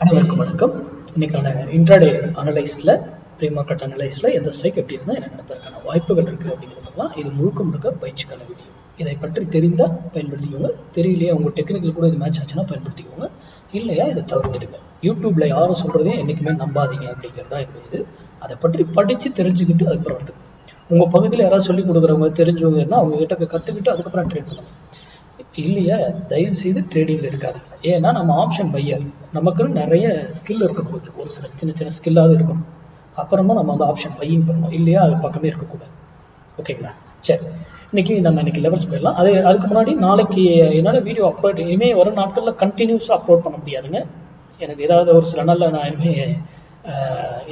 அனைவருக்கும் வணக்கம். இன்னைக்கான இன்ட்ராடே அனலைஸ்ல ப்ரீ மார்க்கெட் அனலைஸ்ல எந்த ஸ்ட்ரைக் எப்படி இருந்தால் என்ன நடத்துறதுக்கான வாய்ப்புகள் இருக்கு அப்படிங்கிறதுலாம் இது முழுக்க பயிற்சிக்கான வீடியோ. இதை பற்றி தெரிந்தால் பயன்படுத்திக்கோங்க, தெரியலையா உங்க டெக்னிக்கல் கூட இது மேட்ச் ஆச்சுன்னா பயன்படுத்திக்கோங்க, இல்லையா இதை தவிர்த்துடுங்க. யூடியூப்ல யாரும் சொல்றதே என்னைக்குமே நம்பாதீங்க அப்படிங்கிறதா இது. அதை பற்றி படிச்சு தெரிஞ்சுக்கிட்டு அதுக்கப்புறம் வருது. உங்க பகுதியில் யாராவது சொல்லிக் கொடுக்குறவங்க தெரிஞ்சவங்க இருந்தால் அவங்க கிட்ட கத்துக்கிட்டு அதுக்கப்புறம் ட்ரேட் பண்ணணும். இல்லையா தயவு செய்து ட்ரேடிங்ல இருக்காது. ஏன்னா நம்ம ஆப்ஷன் பையர், நமக்குன்னு நிறைய ஸ்கில் இருக்கணும். ஒரு சில சின்ன ஸ்கில்லாவது இருக்கணும். அப்புறம் தான் நம்ம அந்த ஆப்ஷன் பையிங் பண்ணணும். இல்லையா அது பக்கமே இருக்கக்கூடாது. ஓகேங்களா? சரி, இன்னைக்கு லெவல்ஸ் போயிடலாம். அதுக்கு முன்னாடி நாளைக்கு என்னால் வீடியோ அப்லோட் இனிமே வரும் நாட்களில் கண்டினியூஸாக அப்லோட் பண்ண முடியாதுங்க. எனக்கு ஏதாவது ஒரு சில நாளில் நான் இனிமே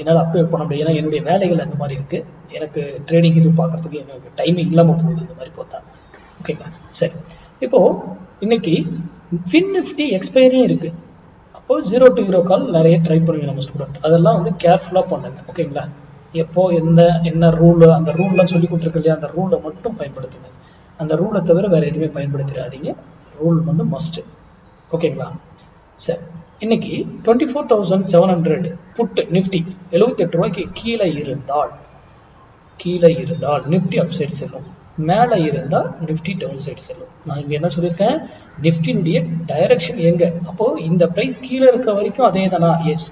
என்னால் அப்லோட் பண்ண முடியாது. ஏன்னா என்னுடைய வேலைகள் அந்த மாதிரி இருக்கு. எனக்கு ட்ரேடிங் இது பார்க்கறதுக்கு எனக்கு டைமிங் இல்லாமல் போகுது இந்த மாதிரி பார்த்தா. ஓகேங்களா? சரி, இப்போ இன்னைக்கு ஃபின் நிஃப்டி எக்ஸ்பைரியும் இருக்கு. அப்போ 0 to 0 கால் நிறைய ட்ரை பண்ணுவீங்க நம்ம ஸ்டூடெண்ட். அதெல்லாம் வந்து கேர்ஃபுல்லாக பண்ணுங்க. ஓகேங்களா? எப்போ என்ன ரூல், அந்த ரூல்லாம் சொல்லி கொடுத்துருக்கு இல்லையா, அந்த ரூலை மட்டும் பயன்படுத்துங்க. அந்த ரூலை தவிர வேற எதுவுமே பயன்படுத்திடாதீங்க. ரூல் வந்து மஸ்ட். ஓகேங்களா? சரி, இன்னைக்கு 24,700 புட் நிஃப்டி 78 ரூபாய்க்கு கீழே இருந்தால் நிஃப்டி அப்சைட் செல்லும், மேலே இருந்தால் நிஃப்டி டவுன் சைட் செல்லும். நான் இங்கே என்ன சொல்லியிருக்கேன், நிஃப்டினுடைய டைரக்ஷன் எங்க? அப்போ இந்த பிரைஸ் கீழே இருக்கிற வரைக்கும் அதே தானா? எஸ்.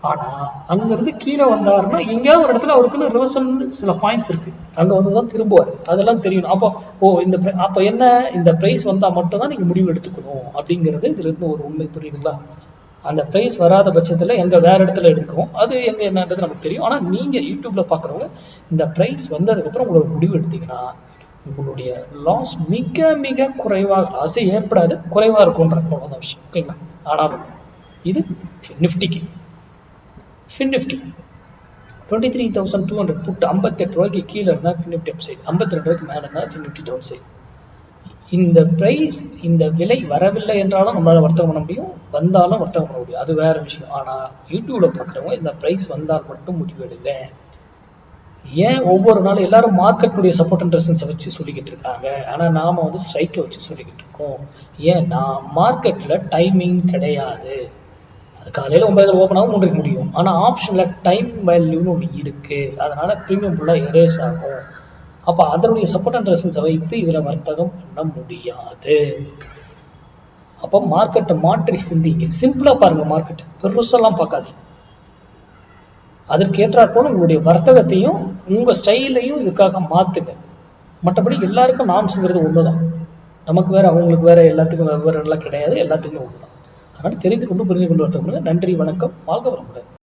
ஆனா அங்கிருந்து கீழே வந்தாருன்னா எங்கேயாவது ஒரு இடத்துல அவருக்குன்னு ரிவர்சல் சில பாயிண்ட்ஸ் இருக்கு, அங்க வந்துதான் திரும்புவார். அதெல்லாம் தெரியணும். அப்போ அப்போ என்ன, இந்த பிரைஸ் வந்தா மட்டும் தான் நீங்க முடிவு எடுத்துக்கணும் அப்படிங்கிறது இதுல இருந்து ஒரு உண்மை. புரியுதுங்களா? அந்த பிரைஸ் வராத பட்சத்துல எங்க வேற இடத்துல எடுக்கும், அது எங்க என்னன்றது நமக்கு தெரியும். ஆனா நீங்க யூடியூப்ல பாக்குறவங்க இந்த பிரைஸ் வந்ததுக்கு அப்புறம் உங்களோட முடிவு எடுத்தீங்கன்னா உங்களுடைய லாஸ் மிக குறைவாக, லாஸே ஏற்படாது, குறைவா இருக்கும்ன்ற அவ்வளவுதான் விஷயம். ஓகேங்களா? ஆனாலும் இது நிஃப்டிக்கு ஃபின் நிஃப்டி 23,200 புட் 58 ரூபாய்க்கு கீழே இருந்தா ஃபின் நிஃப்டி அப் சைடு, 52 ரூபாய்க்கு மேல இருந்தா ஃபின் நிஃப்டி டவுன் சைடு. இந்த பிரைஸ், இந்த விலை வரவில்லை என்றாலும் நம்மளால வர்த்தகம் பண்ண முடியும், வந்தாலும் வர்த்தகம் பண்ண முடியும், அது வேற விஷயம். ஆனா யூடியூப்ல பாக்குறவங்க இந்த பிரைஸ் வந்தால் மட்டும் முடிவெடுங்க. ஏன் ஒவ்வொரு நாளும் எல்லாரும் மார்க்கெட்டுடைய சப்போர்ட் அண்ட் ரெசிஸ்டன்ஸை வச்சு சொல்லிக்கிட்டு இருக்காங்க, ஆனா நாம வந்து ஸ்ட்ரைக்கை வச்சு சொல்லிக்கிட்டு இருக்கோம். ஏன்னா மார்க்கெட்ல டைமிங் கிடையாது. அது காலையில 9 ஓப்பன் ஆகும், 3க்கு முடியும். ஆனா ஆப்ஷன்ல டைம் வேல்யூன்னு ஒன்று இருக்கு, அதனால ப்ரீமியம் ஃபுல்லா எரேஸ் ஆகும். அப்ப அதனுடைய சப்போர்ட் அண்ட் ரெசிஸ்டன்ஸை வைத்து இதுல வர்த்தகம் பண்ண முடியாது. அப்போ மார்க்கெட்டை மாற்றி சிந்திங்க. சிம்பிளா பாருங்க, மார்க்கெட் பெருசெல்லாம் பார்க்காதீங்க. அதற்கேற்றாற் போல உங்களுடைய வர்த்தகத்தையும் உங்க ஸ்டைலையும் இதுக்காக மாத்துங்க. மற்றபடி எல்லாருக்கும் நாம்ஸ்ங்கிறது ஒண்ணுதான். நமக்கு வேற அவங்களுக்கு வேற, எல்லாத்துக்கும் வெவ்வேறு எல்லாம் கிடையாது, எல்லாத்துக்குமே ஒண்ணுதான். அதனால தெரிந்து கொண்டு புரிந்து கொண்டு வர்த்தகம் பண்ணுங்க. நன்றி, வணக்கம், வாழ்க வளமுடன்.